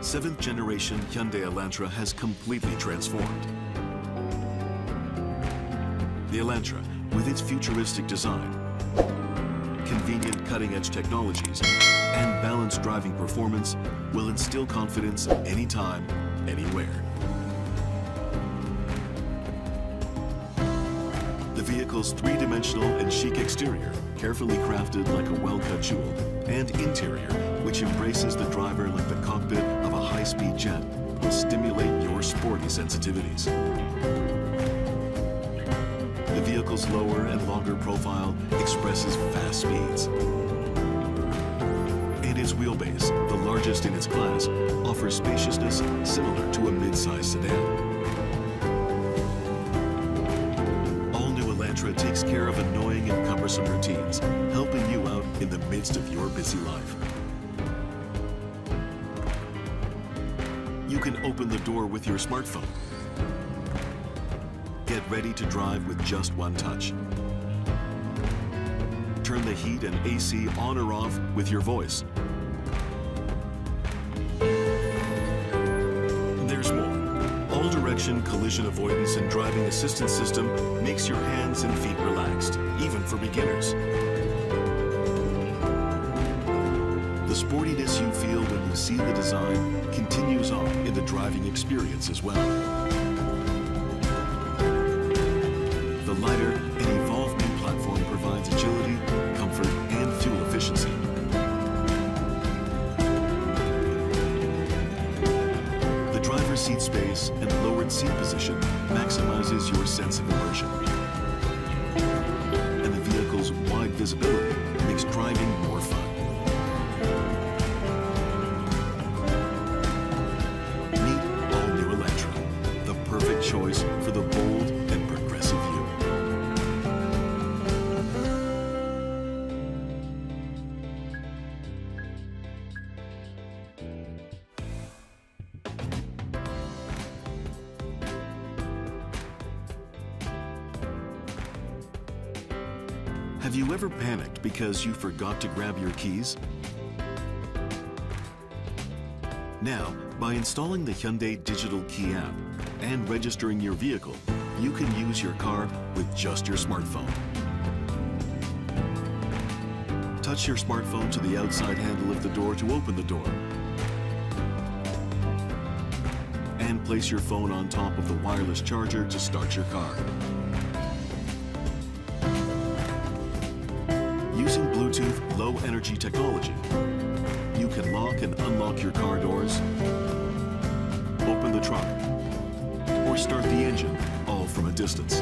Seventh generation Hyundai Elantra has completely transformed. The Elantra, with its futuristic design, convenient cutting-edge technologies, and balanced driving performance, will instill confidence anytime, anywhere. The vehicle's three-dimensional and chic exterior, carefully crafted like a well-cut jewel, and interior, which embraces the driver like the cockpit of a high-speed jet, will stimulate your sporty sensitivities. The vehicle's lower and longer profile expresses fast speeds. And its wheelbase, the largest in its class, offers spaciousness similar to a mid-size sedan. Elantra takes care of annoying and cumbersome routines, helping you out in the midst of your busy life. You can open the door with your smartphone. Get ready to drive with just one touch. Turn the heat and AC on or off with your voice. There's more. All-direction collision avoidance and driving assistance system makes your hands and feet relaxed, even for beginners. The sportiness you feel when you see the design continues on in the driving experience as well. The lighter and evolved new platform provides agility, comfort, and fuel efficiency. Seat space and lowered seat position maximizes your sense of immersion. And the vehicle's wide visibility makes driving more fun. Meet all-new Elantra, the perfect choice for the bold and progressive you. Have you ever panicked because you forgot to grab your keys? Now, by installing the Hyundai Digital Key app and registering your vehicle, you can use your car with just your smartphone. Touch your smartphone to the outside handle of the door to open the door. And place your phone on top of the wireless charger to start your car. Using Bluetooth Low Energy technology, you can lock and unlock your car doors, open the trunk, or start the engine, all from a distance.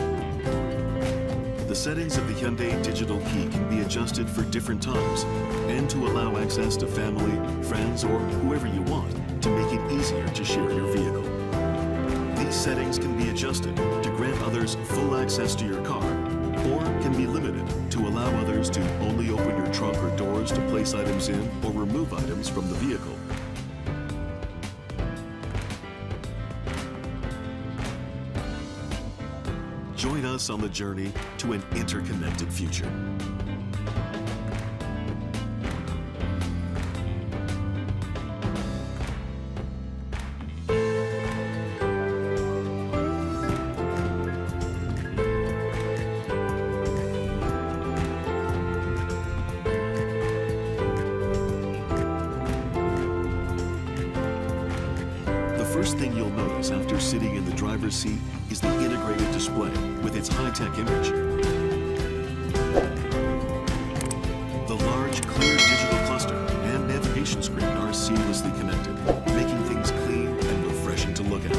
The settings of the Hyundai Digital Key can be adjusted for different times and to allow access to family, friends, or whoever you want to make it easier to share your vehicle. These settings can be adjusted to grant others full access to your car, or can be limited to allow others to only open your trunk or doors to place items in or remove items from the vehicle. Join us on the journey to an interconnected future. The first thing you'll notice after sitting in the driver's seat is the integrated display with its high-tech image. The large, clear digital cluster and navigation screen are seamlessly connected, making things clean and refreshing to look at.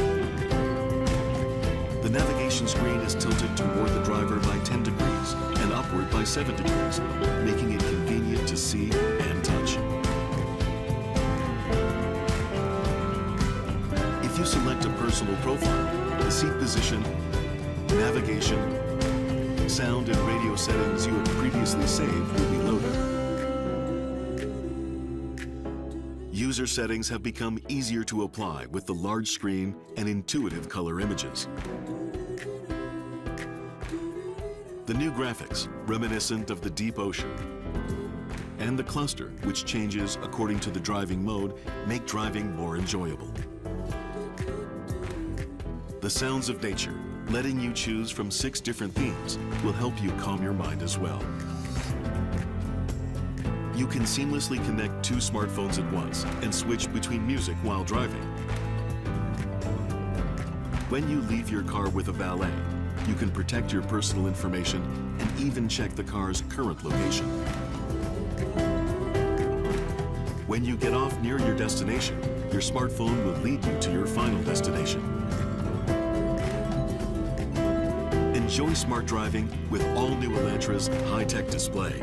The navigation screen is tilted toward the driver by 10 degrees and upward by 7 degrees, making it convenient to see and touch. If you select a personal profile, the seat position, navigation, sound and radio settings you had previously saved will be loaded. User settings have become easier to apply with the large screen and intuitive color images. The new graphics, reminiscent of the deep ocean, and the cluster, which changes according to the driving mode, make driving more enjoyable. The sounds of nature, letting you choose from 6 different themes, will help you calm your mind as well. You can seamlessly connect 2 smartphones at once and switch between music while driving. When you leave your car with a valet, you can protect your personal information and even check the car's current location. When you get off near your destination, your smartphone will lead you to your final destination. Enjoy smart driving with all new Elantra's high-tech display.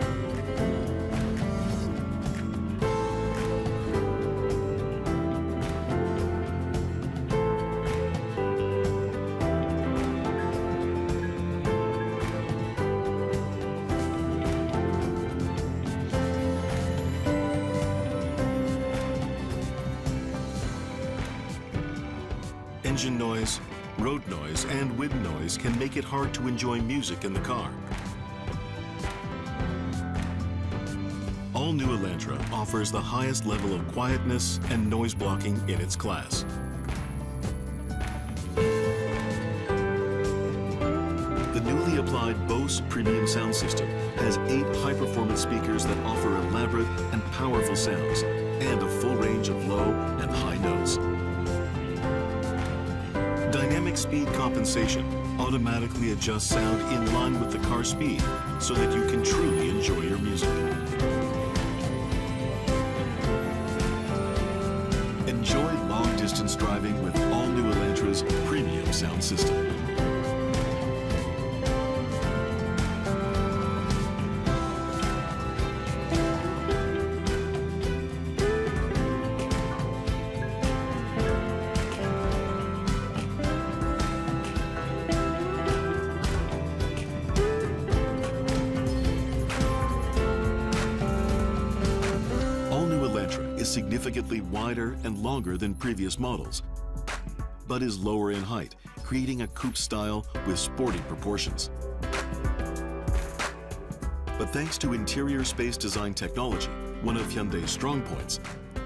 Engine noise, road noise, and wind noise can make it hard to enjoy music in the car. All new Elantra offers the highest level of quietness and noise blocking in its class. The newly applied Bose premium sound system has 8 high-performance speakers that offer elaborate and powerful sounds and a full range of low and high notes. Dynamic speed compensation automatically adjusts sound in line with the car speed so that you can truly enjoy your music. Enjoy long-distance driving with all new Elantra's premium sound system. Significantly wider and longer than previous models, but is lower in height, creating a coupe style with sporty proportions. But thanks to interior space design technology, one of Hyundai's strong points,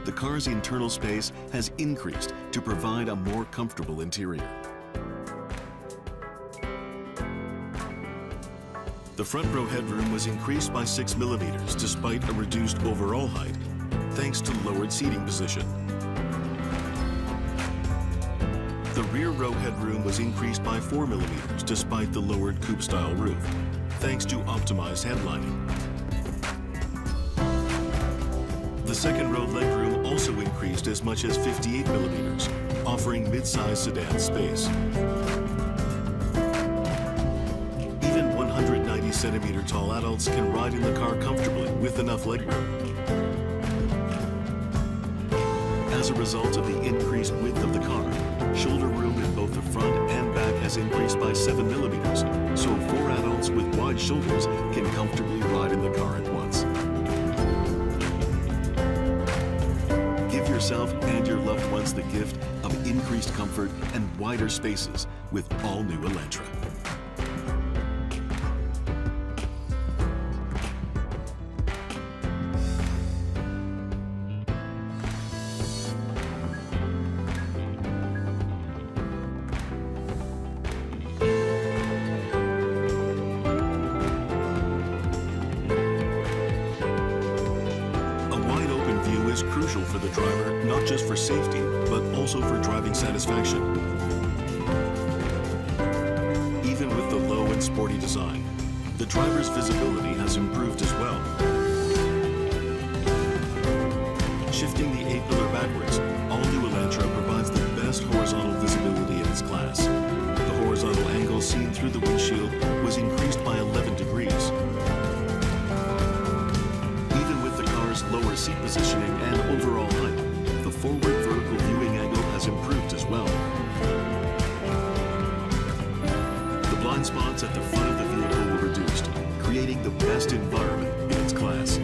the car's internal space has increased to provide a more comfortable interior. The front row headroom was increased by 6 millimeters despite a reduced overall height, thanks to lowered seating position. The rear row headroom was increased by 4 millimeters despite the lowered coupe-style roof, thanks to optimized headlining. The second row legroom also increased as much as 58 millimeters, offering mid-size sedan space. Even 190-centimeter tall adults can ride in the car comfortably with enough legroom. As a result of the increased width of the car, shoulder room in both the front and back has increased by 7 millimeters, so 4 adults with wide shoulders can comfortably ride in the car at once. Give yourself and your loved ones the gift of increased comfort and wider spaces with all new Elantra. Is crucial for the driver, not just for safety, but also for driving satisfaction. Even with the low and sporty design, the driver's visibility has improved as well. Shifting the A-pillar backwards, all new Elantra provides the best horizontal visibility in its class. The horizontal angle seen through the windshield was increased by 11 degrees. Lower seat positioning and overall height, the forward vertical viewing angle has improved as well. The blind spots at the front of the vehicle were reduced, creating the best environment in its class.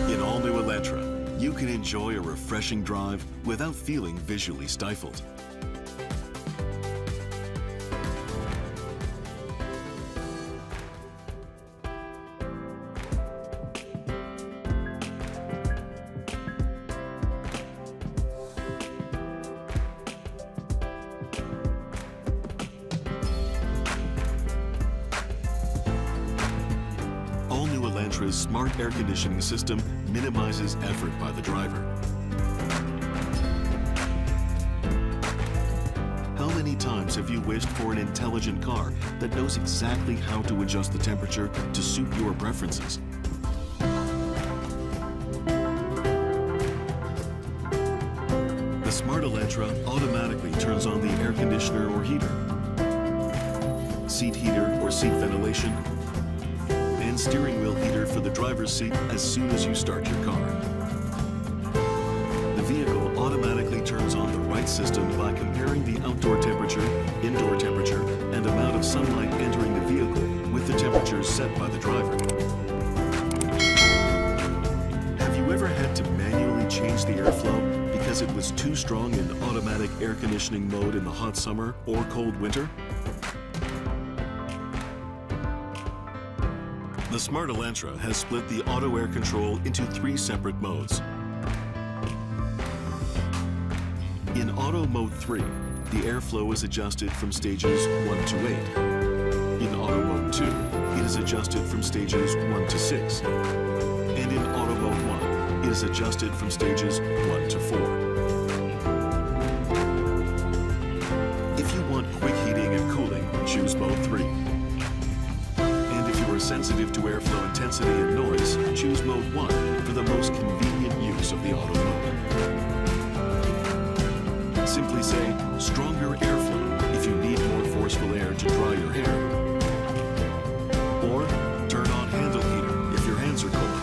In all new Elantra, you can enjoy a refreshing drive without feeling visually stifled. Elantra's smart air conditioning system minimizes effort by the driver. How many times have you wished for an intelligent car that knows exactly how to adjust the temperature to suit your preferences? The smart Elantra automatically turns on the air conditioner or heater, seat heater or seat ventilation, and steering wheel heater for the driver's seat as soon as you start your car. The vehicle automatically turns on the right system by comparing the outdoor temperature, indoor temperature, and amount of sunlight entering the vehicle with the temperatures set by the driver. Have you ever had to manually change the airflow because it was too strong in automatic air conditioning mode in the hot summer or cold winter? The smart Elantra has split the auto air control into 3 separate modes. In Auto Mode 3, the airflow is adjusted from stages 1 to 8. In Auto Mode 2, it is adjusted from stages 1 to 6. And in Auto Mode 1, it is adjusted from stages 1 to 4. If you want quick heating and cooling, choose Mode 3. And if you are sensitive to airflow intensity and noise, choose Mode 1 for the most convenient use of the auto mode. Simply say, stronger airflow if you need more forceful air to dry your hair. Or, turn on handle heater if your hands are cold.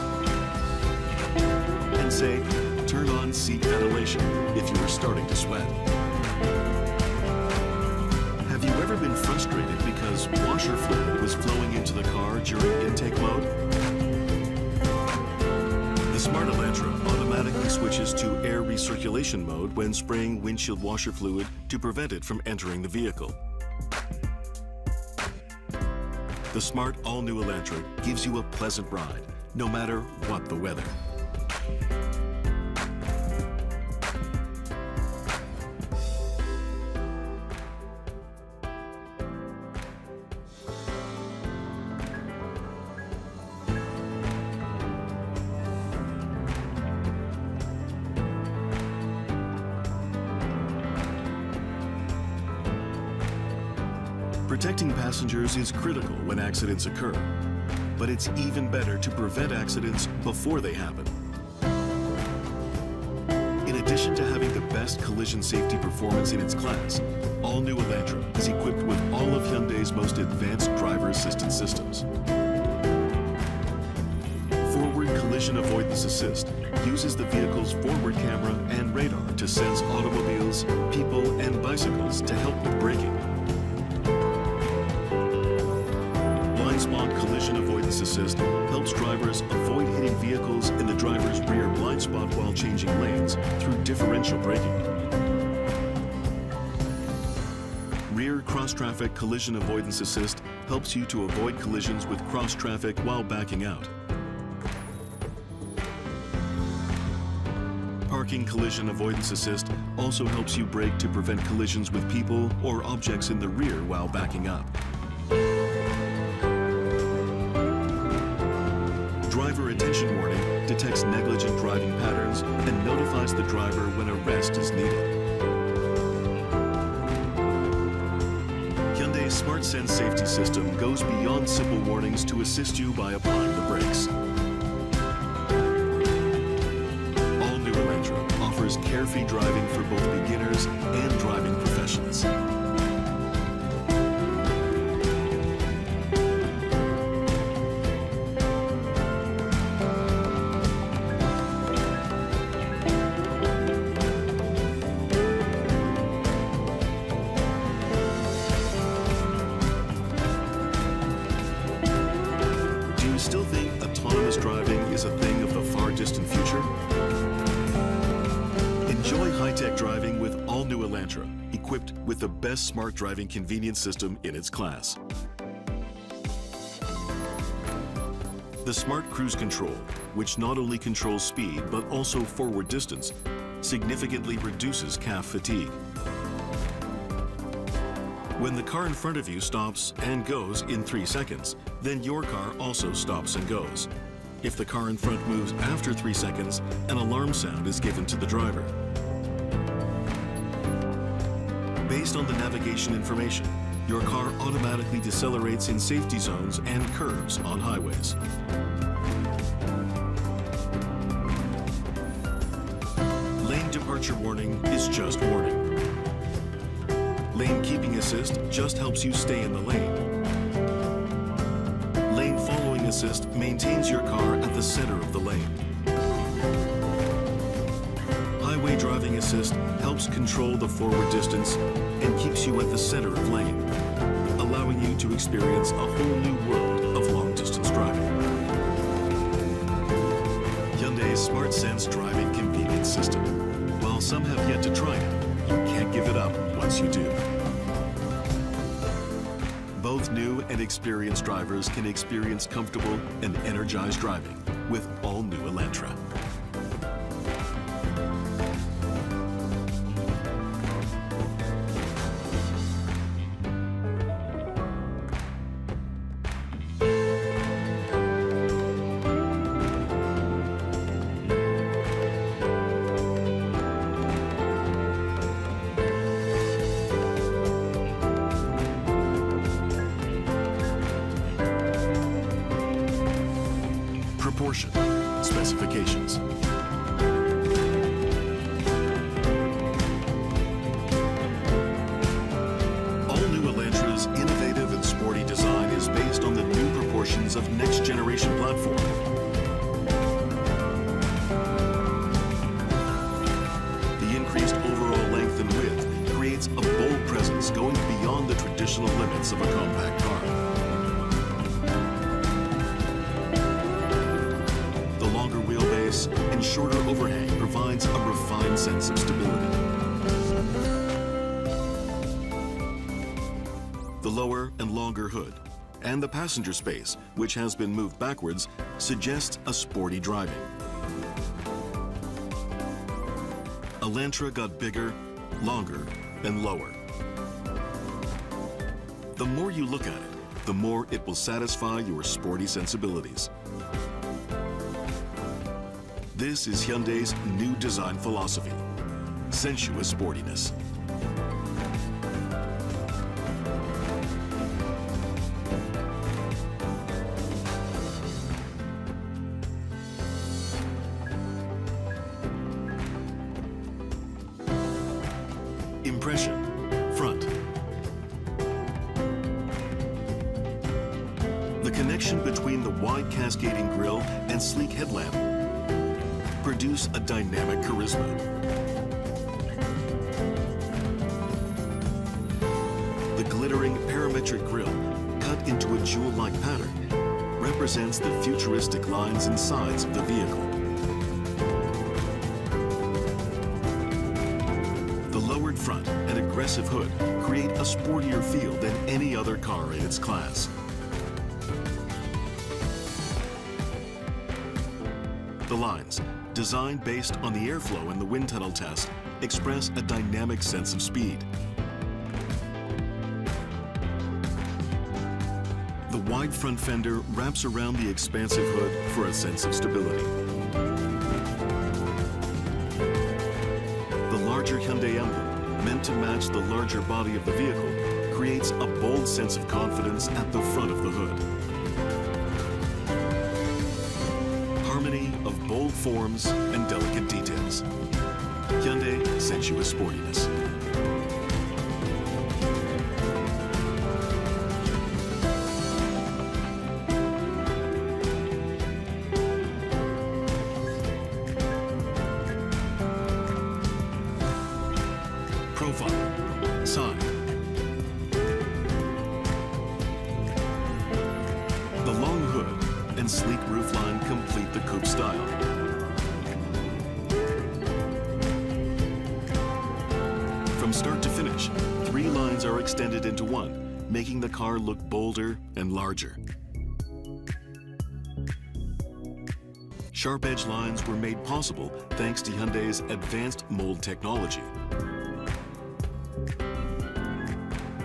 And say, turn on seat ventilation if you are starting to sweat. Have you ever been frustrated because washer fluid was flowing into the car during intake mode? The smart Elantra automatically switches to air recirculation mode when spraying windshield washer fluid to prevent it from entering the vehicle. The smart all-new Elantra gives you a pleasant ride, no matter what the weather. Protecting passengers is critical when accidents occur, but it's even better to prevent accidents before they happen. In addition to having the best collision safety performance in its class, all-new Elantra is equipped with all of Hyundai's most advanced driver assistance systems. Forward Collision Avoidance Assist uses the vehicle's forward camera and radar to sense automobiles, people, and bicycles to help with braking. Blind Spot Collision Avoidance Assist helps drivers avoid hitting vehicles in the driver's rear blind spot while changing lanes through differential braking. Rear Cross-Traffic Collision Avoidance Assist helps you to avoid collisions with cross-traffic while backing out. Parking Collision Avoidance Assist also helps you brake to prevent collisions with people or objects in the rear while backing up. Driver Attention Warning detects negligent driving patterns and notifies the driver when a rest is needed. Hyundai's Smart Sense safety system goes beyond simple warnings to assist you by applying the brakes. All-new Elantra offers carefree driving for both beginners and driving professionals. Still think autonomous driving is a thing of the far distant future? Enjoy high-tech driving with all-new Elantra, equipped with the best smart driving convenience system in its class. The Smart Cruise Control, which not only controls speed but also forward distance, significantly reduces calf fatigue. When the car in front of you stops and goes in 3 seconds, then your car also stops and goes. If the car in front moves after 3 seconds, an alarm sound is given to the driver. Based on the navigation information, your car automatically decelerates in safety zones and curves on highways. Lane departure warning is just warning. Lane keeping assist just helps you stay in the lane. Lane following assist maintains your car at the center of the lane. Highway driving assist helps control the forward distance and keeps you at the center of lane, allowing you to experience a whole new world of long-distance driving. Hyundai's Smart Sense driving convenience system. While some have yet to try it, you can't give it up once you do. Both new and experienced drivers can experience comfortable and energized driving with all-new Elantra. Proportion, specifications. All-new Elantra's innovative and sporty design is based on the new proportions of next-generation platform. The increased overall length and width creates a bold presence going beyond the traditional limits of a compact car. And shorter overhang provides a refined sense of stability. The lower and longer hood and the passenger space, which has been moved backwards, suggests a sporty driving. Elantra got bigger, longer, and lower. The more you look at it, the more it will satisfy your sporty sensibilities. This is Hyundai's new design philosophy, sensuous sportiness. Impression, front. The connection between the wide cascading grille and sleek headlamp produce a dynamic charisma. The glittering parametric grille, cut into a jewel-like pattern, represents the futuristic lines and sides of the vehicle. The lowered front and aggressive hood create a sportier feel than any other car in its class. The lines, designed based on the airflow in the wind tunnel test, express a dynamic sense of speed. The wide front fender wraps around the expansive hood for a sense of stability. The larger Hyundai emblem, meant to match the larger body of the vehicle, creates a bold sense of confidence at the front of the hood. Harmony of bold forms and delicate details. Hyundai sensuous sportiness. Profile, side. The long hood and sleek roofline complete the coupe style. From start to finish, 3 lines are extended into one, making the car look bolder and larger. Sharp edge lines were made possible thanks to Hyundai's advanced mold technology.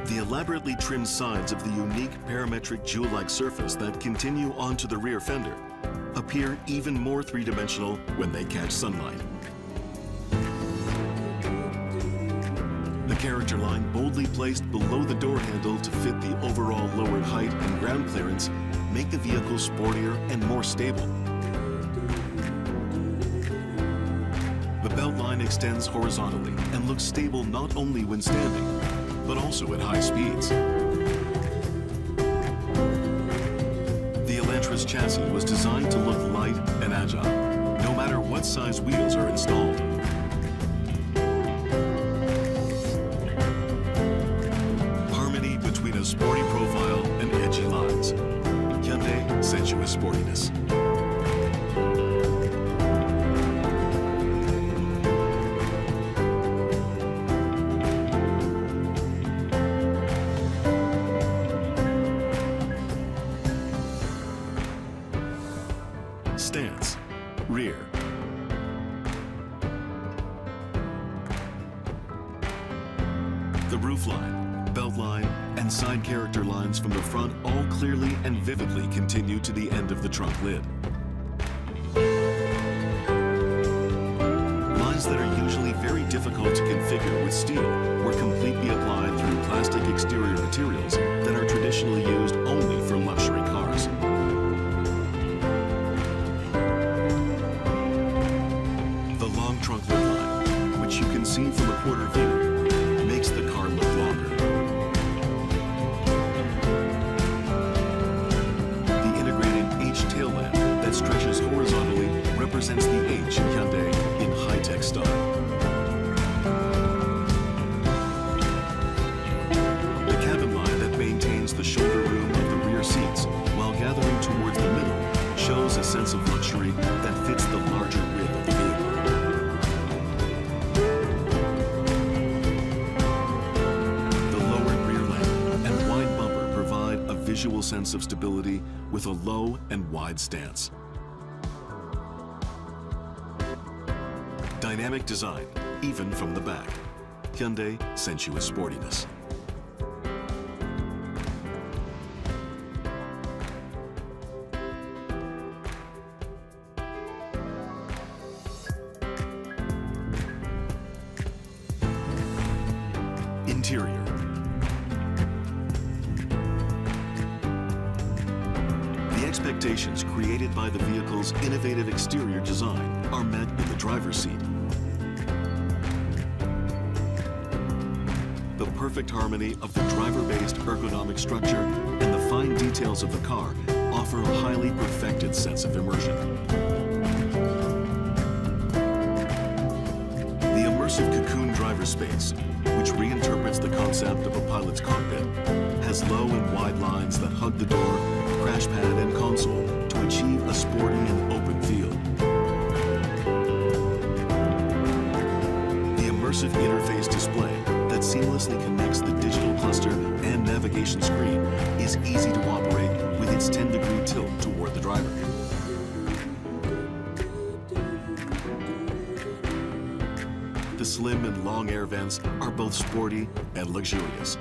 The elaborately trimmed sides of the unique parametric jewel-like surface that continue onto the rear fender appear even more three-dimensional when they catch sunlight. The character line boldly placed below the door handle to fit the overall lowered height and ground clearance make the vehicle sportier and more stable. The belt line extends horizontally and looks stable not only when standing, but also at high speeds. The Elantra's chassis was designed to look light and agile, no matter what size wheels are installed. Harmony between a sporty profile and edgy lines. Hyundai sensuous sportiness. Stance, rear. The roofline, belt line, and side character lines from the front all clearly and vividly continue to the end of the trunk lid. Lines that are usually very difficult to configure with steel were completely applied through plastic exterior materials that are traditionally used only for luxury cars. Trunk lid line, which you can see from a quarter view, makes the car look longer. The integrated H tail lamp that stretches horizontally represents the H in Hyundai in high-tech style. The cabin line that maintains the shoulder room of the rear seats while gathering towards the middle shows a sense of luxury that fits the larger width of the vehicle. Visual sense of stability with a low and wide stance. Dynamic design, even from the back. Hyundai sensuous sportiness. Interior. Expectations created by the vehicle's innovative exterior design are met in the driver's seat. The perfect harmony of the driver-based ergonomic structure and the fine details of the car offer a highly perfected sense of immersion. The immersive cocoon driver space, which reinterprets the concept of a pilot's cockpit, has low and wide lines that hug the door, crash pad, and console to achieve a sporty and open feel. The immersive interface display that seamlessly connects the digital cluster and navigation screen is easy to operate with its 10-degree tilt toward the driver. The slim and long air vents are both sporty and luxurious,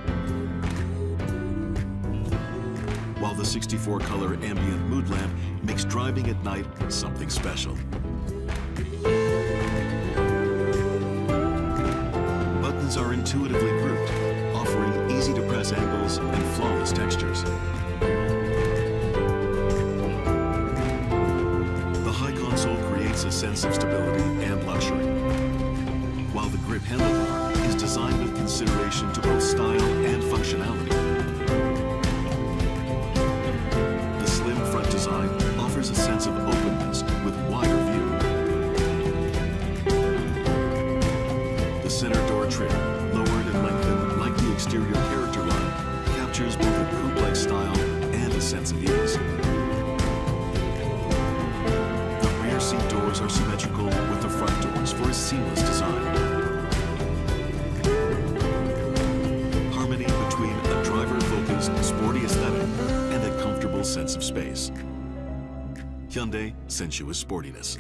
while the 64-color ambient mood lamp makes driving at night something special. Buttons are intuitively grouped, offering easy-to-press angles and flawless textures. The high console creates a sense of stability and luxury, while the grip handlebar is designed with consideration to both style and functionality. The slim front design offers a sense of openness with wider view. The center door trim, lowered and lengthened like the exterior character line, captures both a coupe-like style and a sense of ease. The rear seat doors are symmetrical with the front doors for a seamless design. Harmony between a driver-focused, sporty aesthetic and a comfortable sense of space. Hyundai sensuous sportiness.